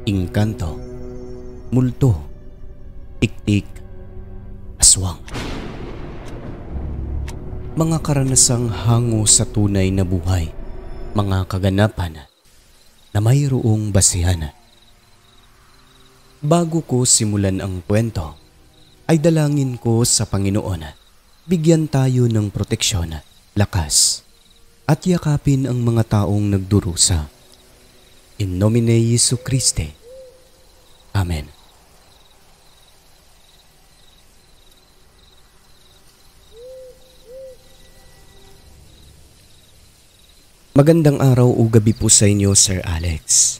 Engkanto, multo, tiktik, aswang. Mga karanasang hango sa tunay na buhay, mga kaganapan na mayroong basihan. Bago ko simulan ang kwento, ay dalangin ko sa Panginoon, bigyan tayo ng proteksyon, lakas, at yakapin ang mga taong nagdurusa. In nomine Jesu Christi. Amen. Magandang araw o gabi po sa inyo, Sir Alex.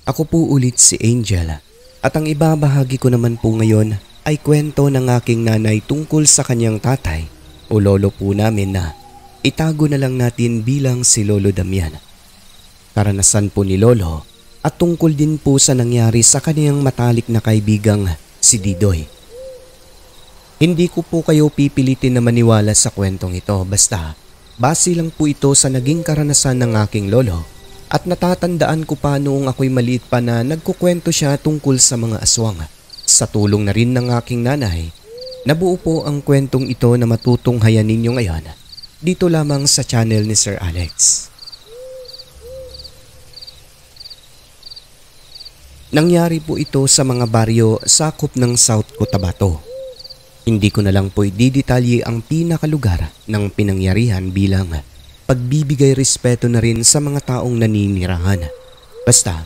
Ako po ulit si Angel at ang ibabahagi ko naman po ngayon ay kwento ng aking nanay tungkol sa kanyang tatay o lolo po namin na itago na lang natin bilang si Lolo Damian. Karanasan po ni Lolo at tungkol din po sa nangyari sa kanyang matalik na kaibigang si Didoy. Hindi ko po kayo pipilitin na maniwala sa kwentong ito, basta base lang po ito sa naging karanasan ng aking lolo at natatandaan ko pa noong ako'y maliit pa na nagkukwento siya tungkol sa mga aswang. Sa tulong na rin ng aking nanay, nabuo po ang kwentong ito na matutunghayan ninyo ngayon dito lamang sa channel ni Sir Alex. Nangyari po ito sa mga baryo sakop ng South Cotabato. Hindi ko na lang po ididetalye ang pinakalugar ng pinangyarihan bilang pagbibigay respeto na rin sa mga taong naninirahan. Basta,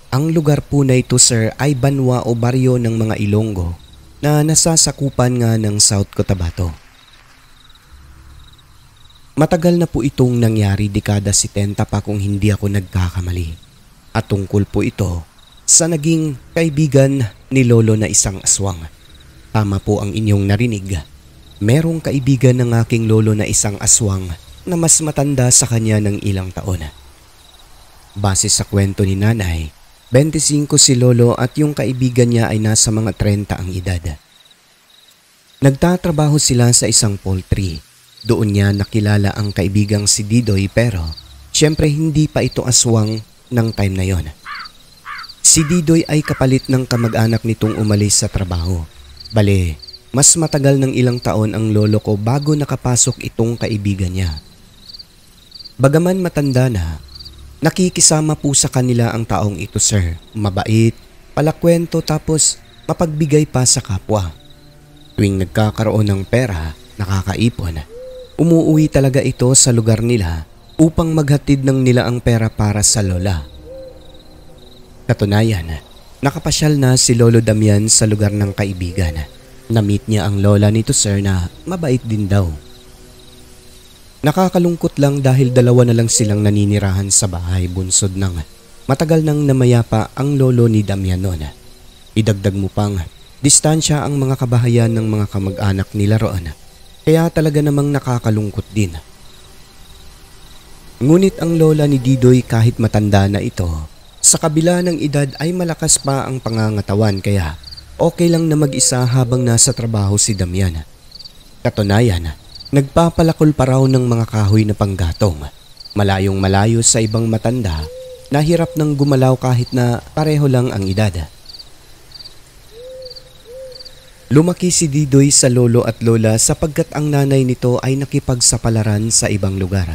ang lugar po na ito, sir, ay banwa o baryo ng mga Ilonggo na nasasakupan nga ng South Cotabato. Matagal na po itong nangyari, dekada 70 pa kung hindi ako nagkakamali. At tungkol po ito sa naging kaibigan ni Lolo na isang aswang. Tama po ang inyong narinig. Merong kaibigan ng aking lolo na isang aswang na mas matanda sa kanya ng ilang taon. Base sa kwento ni nanay, 25 si lolo at yung kaibigan niya ay nasa mga 30 ang edad. Nagtatrabaho sila sa isang poultry. Doon niya nakilala ang kaibigang si Didoy pero syempre hindi pa ito aswang ng time na yon. Si Didoy ay kapalit ng kamag-anak nitong umalis sa trabaho. Bale, mas matagal ng ilang taon ang lolo ko bago nakapasok itong kaibigan niya. Bagaman matanda na, nakikisama po sa kanila ang taong ito, sir. Mabait, palakwento tapos mapagbigay pa sa kapwa. Tuwing nagkakaroon ng pera, nakakaipon, umuwi talaga ito sa lugar nila upang maghatid ng nila ang pera para sa lola. Katunayan, nakapasyal na si Lolo Damian sa lugar ng kaibigan. Na-meet niya ang lola nito, sir, na mabait din daw. Nakakalungkot lang dahil dalawa na lang silang naninirahan sa bahay bunsod ng matagal nang namayapa ang lolo ni Damian noon. Idagdag mo pang distansya ang mga kabahayan ng mga kamag-anak nila roon. Kaya talaga namang nakakalungkot din. Ngunit ang lola ni Didoy kahit matanda na ito, sa kabila ng edad ay malakas pa ang pangangatawan kaya okay lang na mag-isa habang nasa trabaho si Damian. Katunayan, nagpapalakol pa raw ng mga kahoy na panggatong. Malayong malayo sa ibang matanda na hirap nang gumalaw kahit na pareho lang ang edad. Lumaki si Didoy sa lolo at lola sapagkat ang nanay nito ay nakipagsapalaran sa ibang lugar.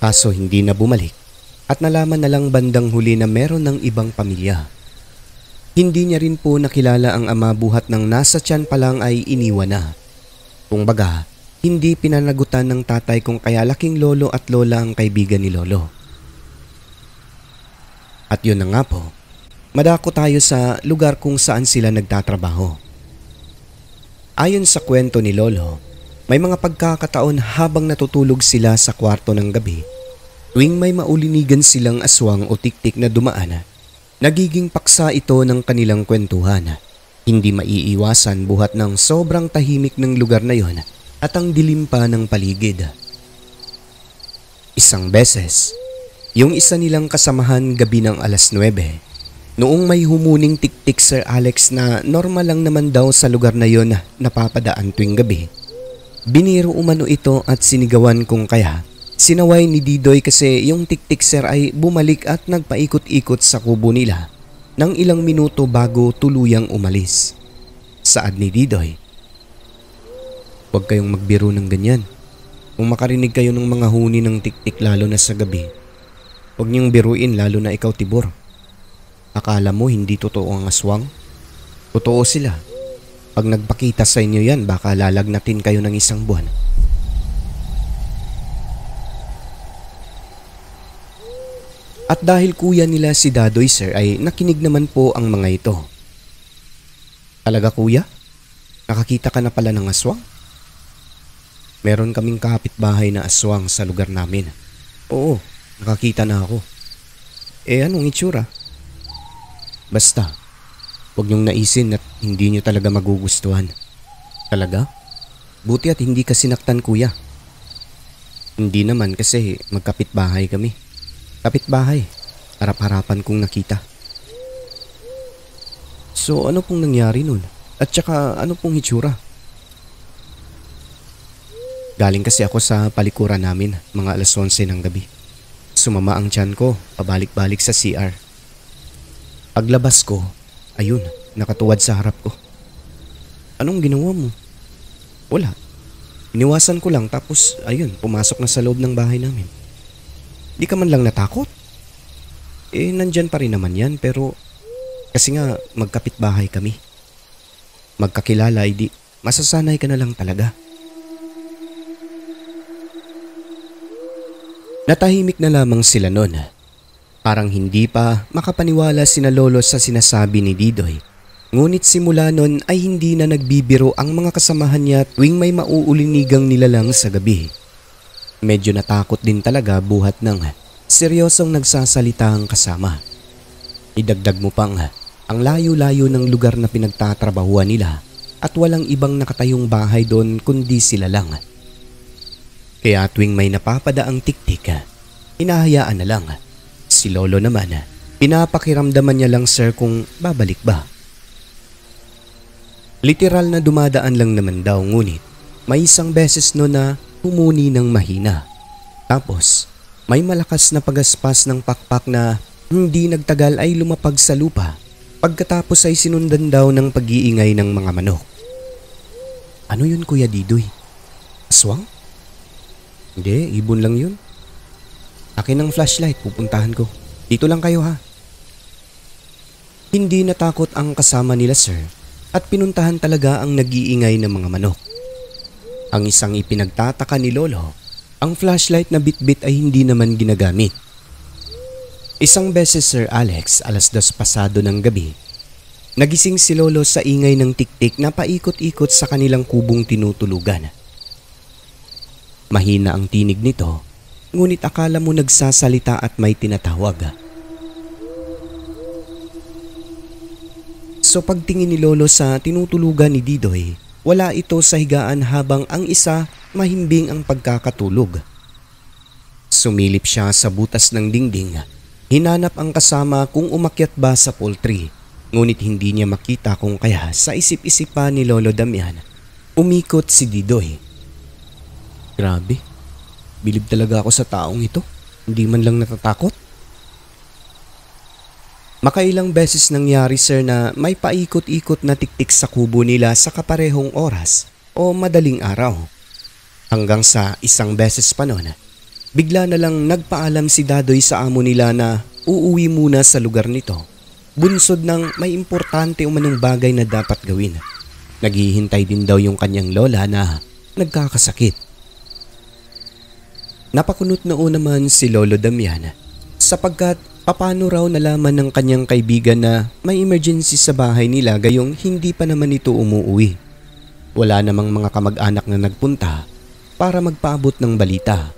Kaso hindi na bumalik. At nalaman na lang bandang huli na meron ng ibang pamilya. Hindi niya rin po nakilala ang ama buhat ng nasa tiyan pa lang ay iniwan na. Kung baga, hindi pinanagutan ng tatay kung kaya laking lolo at lola ang kaibigan ni lolo. At yun na nga po, madako tayo sa lugar kung saan sila nagtatrabaho. Ayon sa kwento ni lolo, may mga pagkakataon habang natutulog sila sa kwarto ng gabi, tuwing may maulinigan silang aswang o tiktik na dumaan, nagiging paksa ito ng kanilang kwentuhan. Hindi maiiwasan buhat ng sobrang tahimik ng lugar na yon at ang dilim pa ng paligid. Isang beses, yung isa nilang kasamahan gabi ng alas 9, noong may humuning tiktik, Sir Alex, na normal lang naman daw sa lugar na yon napapadaan tuwing gabi. Biniro umano ito at sinigawan kung kaya sinaway ni Didoy kasi yung tiktik, sir, ay bumalik at nagpaikot-ikot sa kubo nila ng ilang minuto bago tuluyang umalis. Saad ni Didoy, "Huwag kayong magbiro ng ganyan. Kung makarinig kayo ng mga huni ng tiktik lalo na sa gabi, huwag niyong biruin lalo na ikaw, Tibor. Akala mo hindi totoo ang aswang? Totoo sila. Pag nagpakita sa inyo yan, baka lalagnatin kayo ng isang buwan." At dahil kuya nila si Dadoy sir ay nakinig naman po ang mga ito. "Talaga kuya? Nakakita ka na pala ng aswang?" "Meron kaming kapitbahay na aswang sa lugar namin." "Oo, nakakita na ako." Anong itsura?" "Basta, huwag niyong naisin at hindi niyo talaga magugustuhan." "Talaga? Buti at hindi ka sinaktan kuya." "Hindi naman kasi magkapitbahay kami." "Kapitbahay, harap-harapan kong nakita." "So ano pong nangyari nun? At saka ano pong hitsura?" "Galing kasi ako sa palikuran namin mga alas 11 ng gabi. Sumama ang tiyan ko, pabalik-balik sa CR. Paglabas ko, ayun, nakatuwad sa harap ko." "Anong ginawa mo?" "Wala. Iniwasan ko lang tapos ayun, pumasok na sa loob ng bahay namin." "Di ka man lang natakot?" Nandyan pa rin naman yan pero kasi nga magkapitbahay kami. Magkakilala, di masasanay ka na lang talaga." Natahimik na lamang sila noon. Parang hindi pa makapaniwala sina Lolo sa sinasabi ni Didoy. Ngunit simula noon ay hindi na nagbibiro ang mga kasamahan niya tuwing may mauulinigang nilalang sa gabi. Medyo natakot din talaga buhat ng seryosong nagsasalita ang kasama. Idagdag mo pang ang layo-layo ng lugar na pinagtatrabahuan nila at walang ibang nakatayong bahay doon kundi sila lang. Kaya tuwing may napapadaang tiktik, hinahayaan na lang. Si Lolo naman, pinapakiramdaman niya lang sir kung babalik ba. Literal na dumadaan lang naman daw ngunit may isang beses no na humuni ng mahina. Tapos may malakas na pagaspas ng pakpak na hindi nagtagal ay lumapag sa lupa. Pagkatapos ay sinundan daw ng pag-iingay ng mga manok. "Ano yun Kuya Didoy? Aswang?" "Hindi, ibon lang yun. Akin ang flashlight, pupuntahan ko. Dito lang kayo ha." Hindi natakot ang kasama nila sir at pinuntahan talaga ang nag-iingay ng mga manok. Ang isang ipinagtataka ni Lolo, ang flashlight na bitbit ay hindi naman ginagamit. Isang beses Sir Alex, alas 2 pasado ng gabi, nagising si Lolo sa ingay ng tiktik na paikot-ikot sa kanilang kubong tinutulugan. Mahina ang tinig nito, ngunit akala mo nagsasalita at may tinatawag. So pagtingin ni Lolo sa tinutulugan ni Didoy, wala ito sa higaan habang ang isa mahimbing ang pagkakatulog. Sumilip siya sa butas ng dingding. Hinanap ang kasama kung umakyat ba sa poultry, ngunit hindi niya makita kung kaya sa isip-isip pa ni Lolo Damian. Umikot si Didoy. Grabe, bilib talaga ako sa taong ito. Hindi man lang natatakot. Makailang beses nangyari sir na may paikot-ikot na tiktik sa kubo nila sa kaparehong oras o madaling araw. Hanggang sa isang beses pa noon, bigla na lang nagpaalam si Dadoy sa amo nila na uuwi muna sa lugar nito. Bunsod ng may importante umanong bagay na dapat gawin. Naghihintay din daw yung kanyang lola na nagkakasakit. Napakunot noon naman si Lolo Damian sapagkat paano raw nalaman ng kanyang kaibigan na may emergency sa bahay nila gayong hindi pa naman ito umuwi. Wala namang mga kamag-anak na nagpunta para magpaabot ng balita.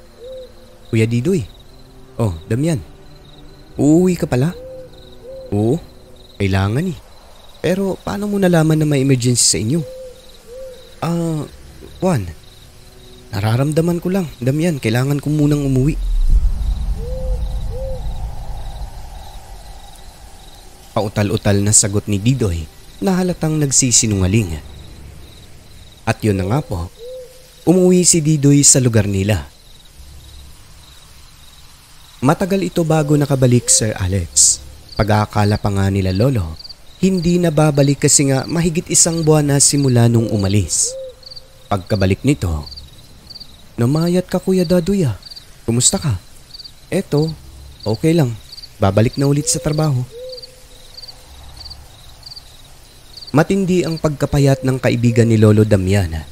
Kuya Didoy, oh Damian, uuwi ka pala? Oo, kailangan eh. Pero paano mo nalaman na may emergency sa inyo? Juan, nararamdaman ko lang, Damian, kailangan ko munang umuwi. Pautal-utal na sagot ni Didoy na halatang nagsisinungaling. At yun na nga po, umuwi si Didoy sa lugar nila. Matagal ito bago nakabalik Sir Alex. Pag-aakala pa nga nila lolo, hindi na babalik kasi nga mahigit 1 buwan na simula nung umalis. Pagkabalik nito, "Namayat ka Kuya Dadoy ah. Kumusta ka?" "Eto, okay lang. Babalik na ulit sa trabaho." Matindi ang pagkapayat ng kaibigan ni Lolo Damian.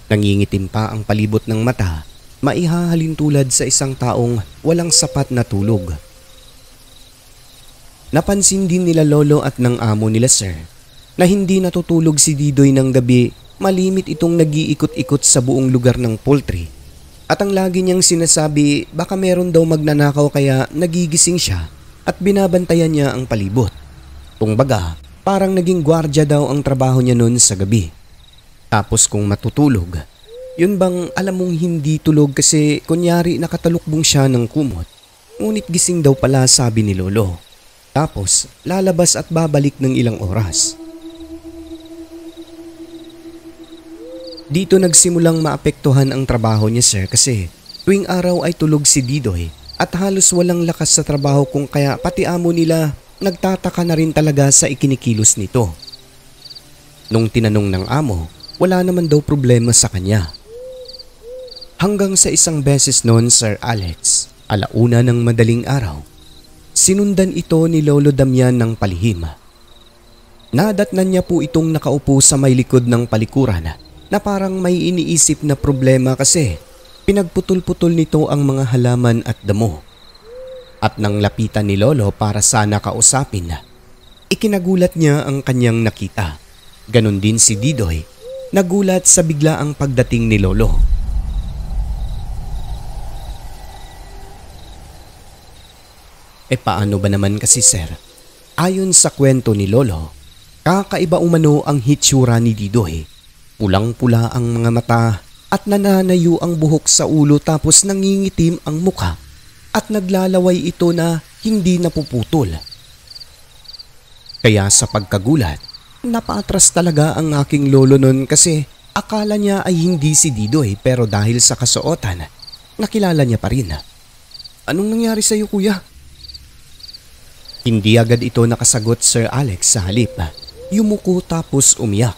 Nangingitim pa ang palibot ng mata, maihahalin tulad sa isang taong walang sapat na tulog. Napansin din nila Lolo at ng amo nila Sir na hindi natutulog si Didoy ng gabi, malimit itong nag-iikot-ikot sa buong lugar ng poultry. At ang lagi niyang sinasabi baka meron daw magnanakaw kaya nagigising siya at binabantayan niya ang palibot. Kumbaga, parang naging gwardya daw ang trabaho niya noon sa gabi. Tapos kung matutulog, yun bang alam mong hindi tulog kasi kunyari nakatalukbong siya ng kumot. Ngunit gising daw pala sabi ni Lolo. Tapos lalabas at babalik ng ilang oras. Dito nagsimulang maapektuhan ang trabaho niya Sir kasi tuwing araw ay tulog si Didoy at halos walang lakas sa trabaho kung kaya pati amo nila nagtataka na rin talaga sa ikinikilos nito. Nung tinanong ng amo, wala naman daw problema sa kanya. Hanggang sa isang beses noon Sir Alex, 1:00 ng madaling araw, sinundan ito ni Lolo Damian ng palihim. Nadatnan niya po itong nakaupo sa may likod ng palikuran na parang may iniisip na problema kasi pinagputol-putol nito ang mga halaman at damo. At nang lapitan ni Lolo para sana kausapin, ikinagulat niya ang kanyang nakita. Ganon din si Didoy, nagulat sa biglaang pagdating ni Lolo. Paano ba naman kasi Sir? Ayon sa kwento ni Lolo, kakaiba umano ang hitsura ni Didoy. Pulang-pula ang mga mata at nananayo ang buhok sa ulo tapos nangingitim ang mukha. At naglalaway ito na hindi napuputol. Kaya sa pagkagulat, napaatras talaga ang aking lolo nun kasi akala niya ay hindi si Didoy pero dahil sa kasuotan, nakilala niya pa rin. "Anong nangyari sa iyo kuya?" Hindi agad ito nakasagot Sir Alex sa halip. Yumuko tapos umiyak.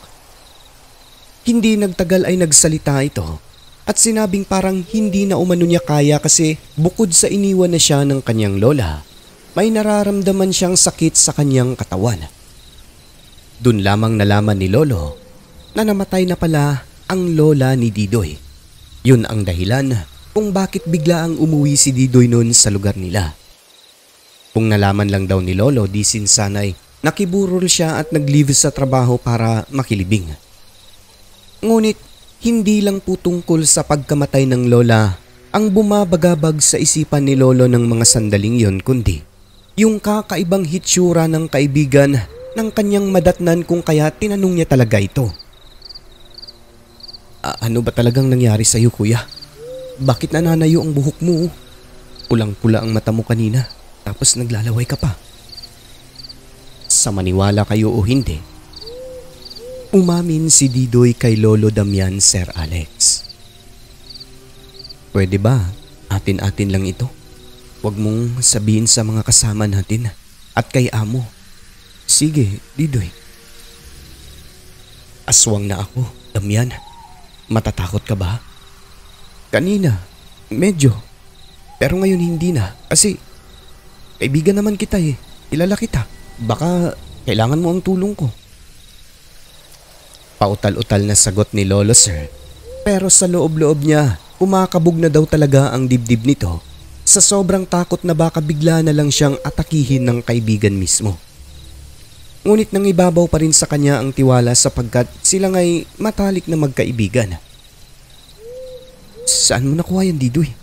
Hindi nagtagal ay nagsalita ito. At sinabing parang hindi na umano niya kaya kasi bukod sa iniwan na siya ng kanyang lola, may nararamdaman siyang sakit sa kanyang katawan. Doon lamang nalaman ni Lolo na namatay na pala ang lola ni Didoy. Yun ang dahilan kung bakit bigla ang umuwi si Didoy noon sa lugar nila. Kung nalaman lang daw ni Lolo di sinsanay, nakiburol siya at nag-leave sa trabaho para makilibing. Ngunit hindi lang po tungkol sa pagkamatay ng lola ang bumabagabag sa isipan ni Lolo ng mga sandaling yon kundi yung kakaibang hitsura ng kaibigan ng kanyang madatnan kung kaya tinanong niya talaga ito. Ano ba talagang nangyari sa iyo kuya? Bakit nananayo ang buhok mo? Pulang-pula ang mata mo kanina tapos naglalaway ka pa." Sa maniwala kayo o hindi, umamin si Didoy kay Lolo Damian Sir Alex. "Pwede ba? Atin-atin lang ito. Huwag mong sabihin sa mga kasama natin at kay amo." "Sige, Didoy." "Aswang na ako, Damian. Matatakot ka ba?" "Kanina, medyo. Pero ngayon hindi na kasi kaibigan naman kita eh. Kilala kita. Baka kailangan mo ang tulong ko." Pautal-utal na sagot ni Lolo Sir, pero sa loob-loob niya kumakabog na daw talaga ang dibdib nito sa sobrang takot na baka bigla na lang siyang atakihin ng kaibigan mismo. Ngunit nang ibabaw pa rin sa kanya ang tiwala sapagkat sila nga'y matalik na magkaibigan. "Saan mo nakuha yan, Didoy?"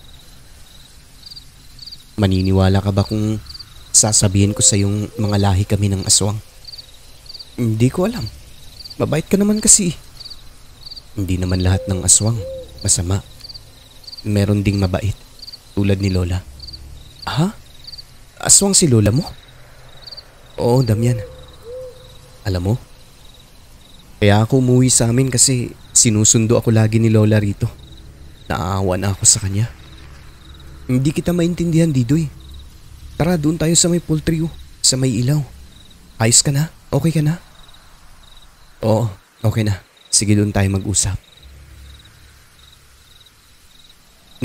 "Maniniwala ka ba kung sasabihin ko sa yung mga lahi kami ng aswang?" "Hindi ko alam. Mabait ka naman kasi." "Hindi naman lahat ng aswang masama. Meron ding mabait tulad ni Lola." "Ha? Aswang si Lola mo?" "Oo, Damian. Alam mo, kaya ako umuwi sa amin kasi sinusundo ako lagi ni Lola rito. Naaawa na ako sa kanya." "Hindi kita maintindihan, Didoy. Tara, doon tayo sa may poultry. Sa may ilaw. Ayos ka na? Okay ka na? Oo, okay na. Sige, doon tayo mag-usap.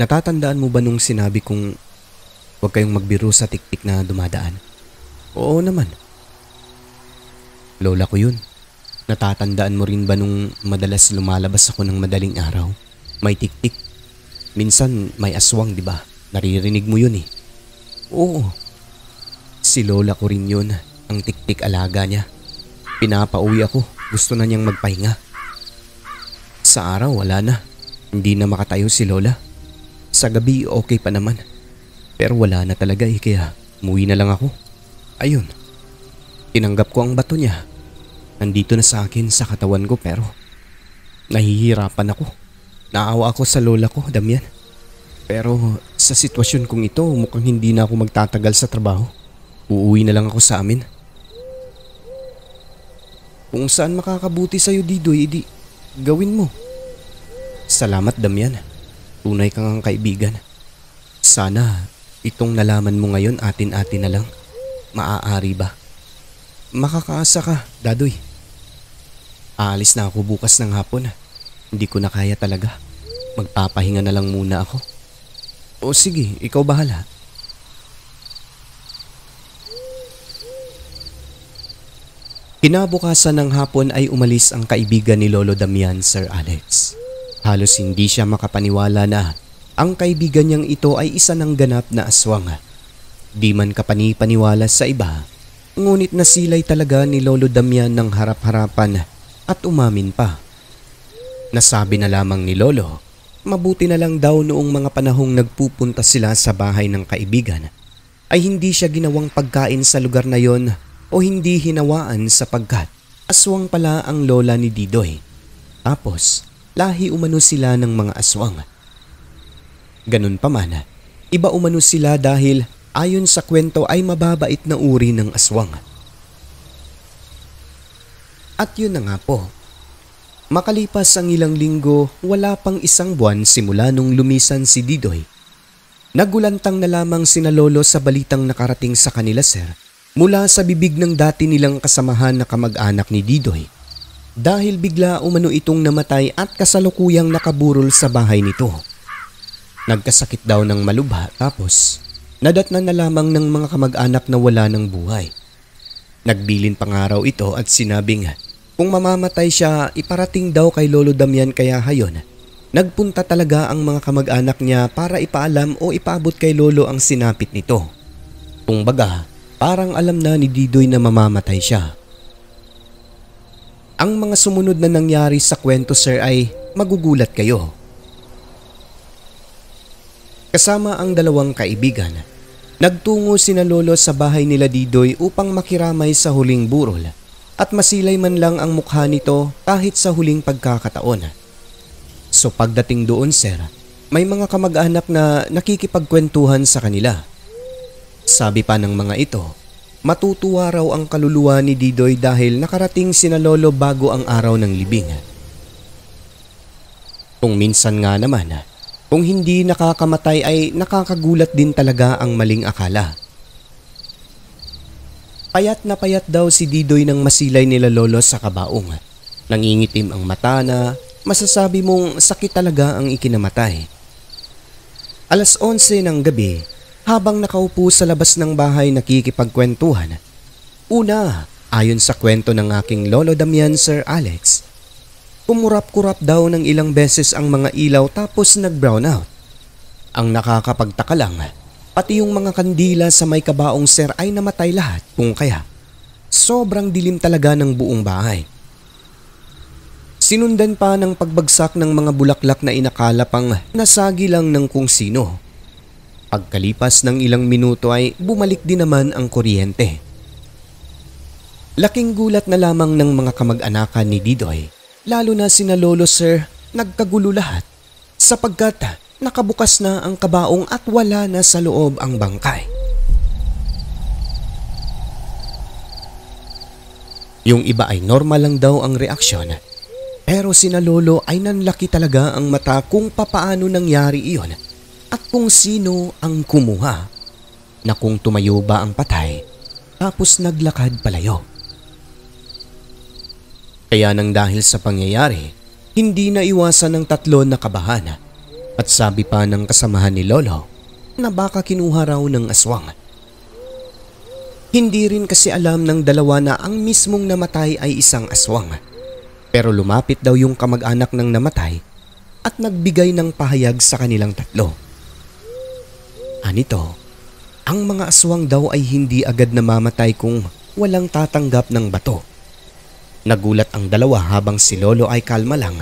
Natatandaan mo ba nung sinabi kong huwag kayong magbiro sa tiktik na dumadaan? Oo naman. Lola ko yun. Natatandaan mo rin ba nung madalas lumalabas ako ng madaling araw? May tiktik. Minsan may aswang, di ba? Naririnig mo yun eh. Oo. Si lola ko rin yun, ang tiktik alaga niya. Pinapauwi ako, gusto na niyang magpahinga. Sa araw wala na, hindi na makatayo si lola. Sa gabi okay pa naman. Pero wala na talaga eh, kaya umuwi na lang ako. Ayun, tinanggap ko ang bato niya. Nandito na sa akin sa katawan ko pero nahihirapan ako. Naawa ako sa lola ko, Damian. Pero sa sitwasyon kong ito, mukhang hindi na ako magtatagal sa trabaho. Uuwi na lang ako sa amin. Kung saan makakabuti sa'yo, Didoy, edi gawin mo. Salamat, Damian. Tunay kang ang kaibigan. Sana itong nalaman mo ngayon atin-atin na lang. Maaari ba? Makakaasa ka, Dadoy. Aalis na ako bukas ng hapon. Hindi ko na kaya talaga. Magpapahinga na lang muna ako. O sige, ikaw bahala. Kinabukasan ng hapon ay umalis ang kaibigan ni Lolo Damian, Sir Alex. Halos hindi siya makapaniwala na ang kaibigan niyang ito ay isa ng ganap na aswang. Di man kapani-paniwala sa iba, ngunit nasilay talaga ni Lolo Damian ng harap-harapan at umamin pa. Nasabi na lamang ni Lolo, mabuti na lang daw noong mga panahong nagpupunta sila sa bahay ng kaibigan ay hindi siya ginawang pagkain sa lugar na yon o hindi hinawaan sapagkat aswang pala ang lola ni Didoy. Tapos lahi umano sila ng mga aswang. Ganun pa man, iba umano sila dahil ayon sa kwento ay mababait na uri ng aswang. At yun na nga po. Makalipas ang ilang linggo, wala pang isang buwan simula nung lumisan si Didoy. Nagulantang na lamang sina Lolo sa balitang nakarating sa kanila, sir, mula sa bibig ng dati nilang kasamahan na kamag-anak ni Didoy. Dahil bigla umano itong namatay at kasalukuyang nakaburol sa bahay nito. Nagkasakit daw ng malubha tapos nadatnan na lamang ng mga kamag-anak na wala ng buhay. Nagbilin pang araw ito at sinabing kung mamamatay siya, iparating daw kay Lolo Damian kaya hayon. Nagpunta talaga ang mga kamag-anak niya para ipaalam o ipaabot kay Lolo ang sinapit nito. Kung baga, parang alam na ni Didoy na mamamatay siya. Ang mga sumunod na nangyari sa kwento, sir, ay magugulat kayo. Kasama ang dalawang kaibigan, nagtungo sina Lolo sa bahay nila Didoy upang makiramay sa huling burol. At masilay man lang ang mukha nito kahit sa huling pagkakataon. So pagdating doon, sir, may mga kamag-anak na nakikipagkwentuhan sa kanila. Sabi pa ng mga ito, matutuwa raw ang kaluluwa ni Didoy dahil nakarating sina Lolo bago ang araw ng libing. Kung minsan nga naman, kung hindi nakakamatay ay nakakagulat din talaga ang maling akala. Payat na payat daw si Didoy nang masilay nila Lolo sa kabaong. Nangingitim ang mata na masasabi mong sakit talaga ang ikinamatay. 11:00 ng gabi, habang nakaupo sa labas ng bahay nakikipagkwentuhan. Una, ayon sa kwento ng aking Lolo Damian, Sir Alex, kumurap-kurap daw ng ilang beses ang mga ilaw tapos nag-brown out. Ang nakakapagtaka lang, pati yung mga kandila sa may kabaong, sir, ay namatay lahat kung kaya sobrang dilim talaga ng buong bahay. Sinundan pa ng pagbagsak ng mga bulaklak na inakala pang nasagi lang ng kung sino. Pagkalipas ng ilang minuto ay bumalik din naman ang kuryente. Laking gulat na lamang ng mga kamag-anakan ni Didoy, lalo na sina Lolo, sir, nagkagulo lahat sapagkat nakabukas na ang kabaong at wala na sa loob ang bangkay. Yung iba ay normal lang daw ang reaksyon, pero sina Lolo ay nanlaki talaga ang mata kung papaano nangyari iyon at kung sino ang kumuha, na kung tumayo ba ang patay tapos naglakad palayo. Kaya nang dahil sa pangyayari, hindi na iwasan ng tatlo na kabahan at sabi pa ng kasamahan ni Lolo na baka kinuha raw ng aswang. Hindi rin kasi alam ng dalawa na ang mismong namatay ay isang aswang. Pero lumapit daw yung kamag-anak ng namatay at nagbigay ng pahayag sa kanilang tatlo. Anito, ang mga aswang daw ay hindi agad namamatay kung walang tatanggap ng bato. Nagulat ang dalawa habang si Lolo ay kalma lang.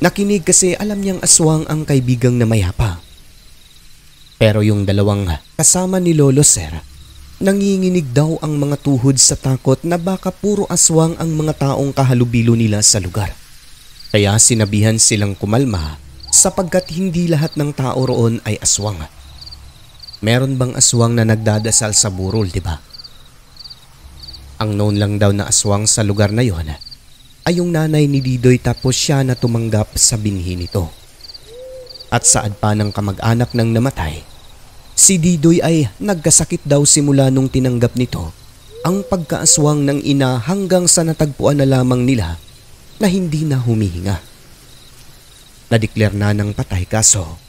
Nakinig kasi alam niyang aswang ang kaibigang na mayapa. Pero yung dalawang kasama ni Lolo Sir, nanginginig daw ang mga tuhod sa takot na baka puro aswang ang mga taong kahalubilo nila sa lugar. Kaya sinabihan silang kumalma sapagkat hindi lahat ng tao roon ay aswang. Meron bang aswang na nagdadasal sa burol, di ba? Ang known lang daw na aswang sa lugar na yon ay yung nanay ni Didoy tapos siya na tumanggap sa binhi nito. At saad pa ng kamag-anak ng namatay, si Didoy ay nagkasakit daw simula nung tinanggap nito ang pagkaaswang ng ina hanggang sa natagpuan na lamang nila na hindi na humihinga. Nadeklar na ng patay kaso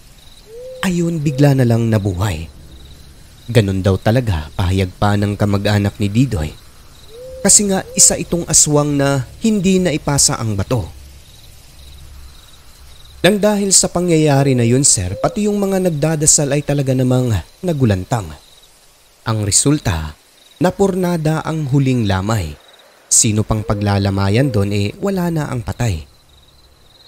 ayun bigla na lang nabuhay. Ganon daw talaga pahayag pa ng kamag-anak ni Didoy. Kasi nga isa itong aswang na hindi na ipasa ang bato. Nang dahil sa pangyayari na yun sir, pati yung mga nagdadasal ay talaga namang nagulantang. Ang resulta, napurnada ang huling lamay. Sino pang paglalamayan doon wala na ang patay.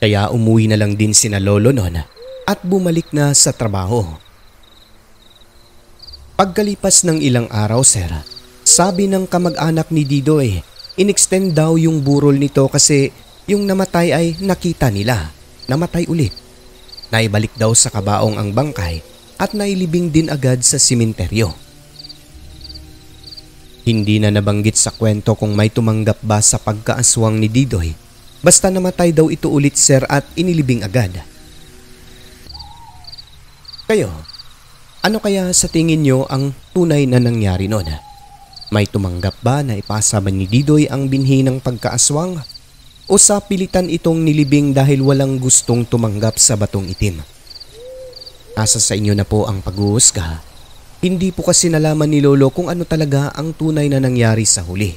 Kaya umuwi na lang din sina Lolo noon at bumalik na sa trabaho. Pagkalipas ng ilang araw sir, sabi ng kamag-anak ni Didoy, inextend daw yung burol nito kasi yung namatay ay nakita nila. Namatay ulit. Naibalik daw sa kabaong ang bangkay at nailibing din agad sa simenteryo. Hindi na nabanggit sa kwento kung may tumanggap ba sa pagkaaswang ni Didoy. Basta namatay daw ito ulit sir at inilibing agad. Kayo, ano kaya sa tingin nyo ang tunay na nangyari noon? May tumanggap ba na ipasa ba ni Didoy ang binhi ng pagkaaswang? O sa pilitan itong nilibing dahil walang gustong tumanggap sa batong itim? Asa sa inyo na po ang pag-uusga. Hindi po kasi nalaman ni Lolo kung ano talaga ang tunay na nangyari sa huli.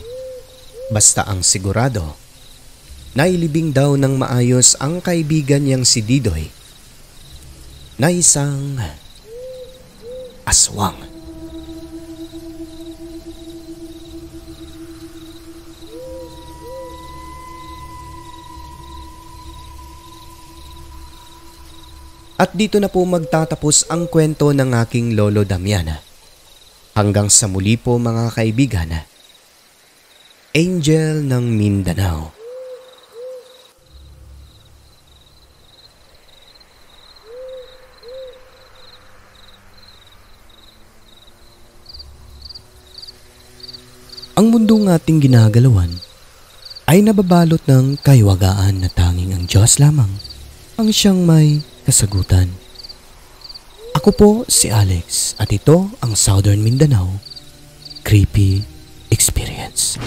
Basta ang sigurado, nailibing daw ng maayos ang kaibigan niyang si Didoy na isang aswang. At dito na po magtatapos ang kwento ng aking Lolo Damiana. Hanggang sa muli po mga kaibigan. Angel ng Mindanao. Ang mundong ating ginagalawan ay nababalot ng kaiwagaan na tanging ang Diyos lamang ang siyang may kasagutan. Ako po si Alex at ito ang Southern Mindanao Creepy Experience.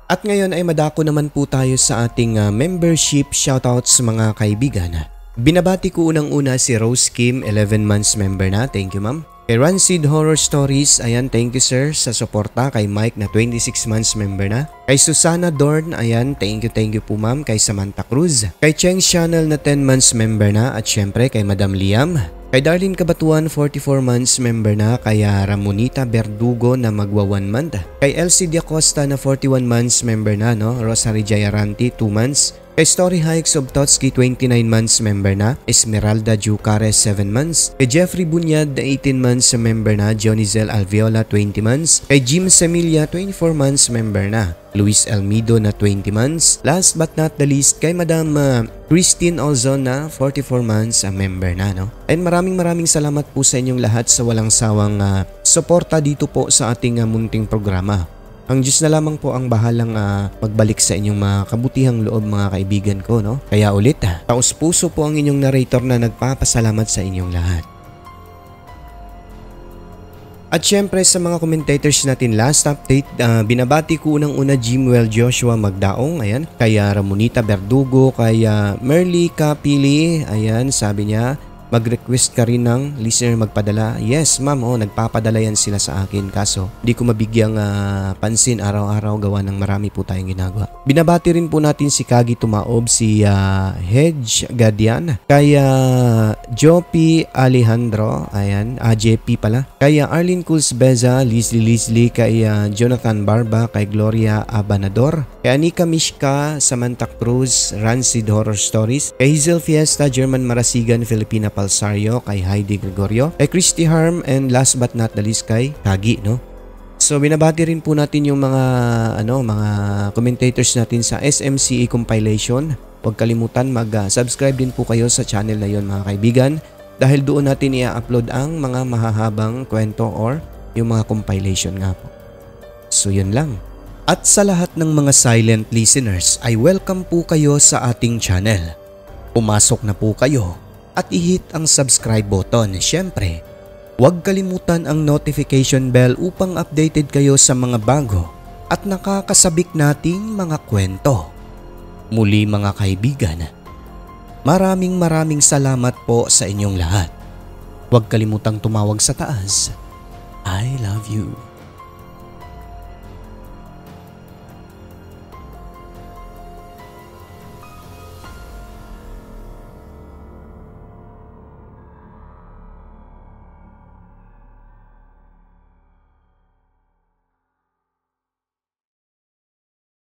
At ngayon ay madako naman po tayo sa ating membership shoutouts mga kaibigan. Binabati ko unang-una si Rose Kim, 11 months member na. Thank you ma'am. Kay Rancid Horror Stories, ayan, thank you sir sa suporta. Kay Mike na 26 months member na. Kay Susana Dorn, ayan, thank you po ma'am. Kay Samantha Cruz. Kay Cheng Channel na 10 months member na. At syempre kay Madam Liam. Kay Darlene Kabatuan, 44 months member na. Kay Ramonita Berdugo na magwa 1 month. Kay Elsie Diacosta na 41 months member na, no? Rosary Jayaranti, 2 months. Kay Story Hikes of Totski, 29 months member na. Esmeralda Jucares, 7 months. Kay Jeffrey Bunyad, 18 months member na. Jonizel Alviola, 20 months. Kay Jim Semilia, 24 months member na. Luis Almido na 20 months. Last but not the least, kay Madam Christine Olzon na 44 months member na, no? And maraming salamat po sa inyong lahat sa walang sawang suporta dito po sa ating munting programa. Ang Diyos na lamang po ang bahalang magbalik sa inyong mga kabutihang loob mga kaibigan ko, no? Kaya ulit taos puso po ang inyong narrator na nagpapasalamat sa inyong lahat. At syempre sa mga commentators natin last update, binabati ko unang-una Jimwell Joshua Magdaong, ayan, kaya Ramonita Verdugo, kaya Merly Capili, ayan, sabi niya, mag-request ka rin ng listener magpadala. Yes ma'am, nagpapadala yan sila sa akin kaso di ko mabigyang pansin araw-araw gawa ng marami po tayong ginagawa. Binabati rin po natin si Kagi Tumaob, si Hedge Gadian, kaya Jopi Alejandro, ayan, JP pala, kaya Arlene Kulsbeza, Leslie, kaya Jonathan Barba, kay Gloria Abanador, kay Anika Mishka, Samantha Cruz, Rancid Horror Stories, kay Hazel Fiesta, German Marasigan, Filipina Palsario, kay Heidi Gregorio, kay Christy Harm, and last but not the least kay Kagi, no? So binabati rin po natin yung mga commentators natin sa SMCE compilation. Huwag kalimutan mag-subscribe din po kayo sa channel na yon mga kaibigan dahil doon natin i-upload ang mga mahahabang kwento or yung mga compilation nga po. So yun lang. At sa lahat ng mga silent listeners ay welcome po kayo sa ating channel. Pumasok na po kayo at i-hit ang subscribe button. Siyempre, huwag kalimutan ang notification bell upang updated kayo sa mga bago at nakakasabik nating mga kwento. Muli mga kaibigan, maraming salamat po sa inyong lahat. Huwag kalimutang tumawag sa taas. I love you.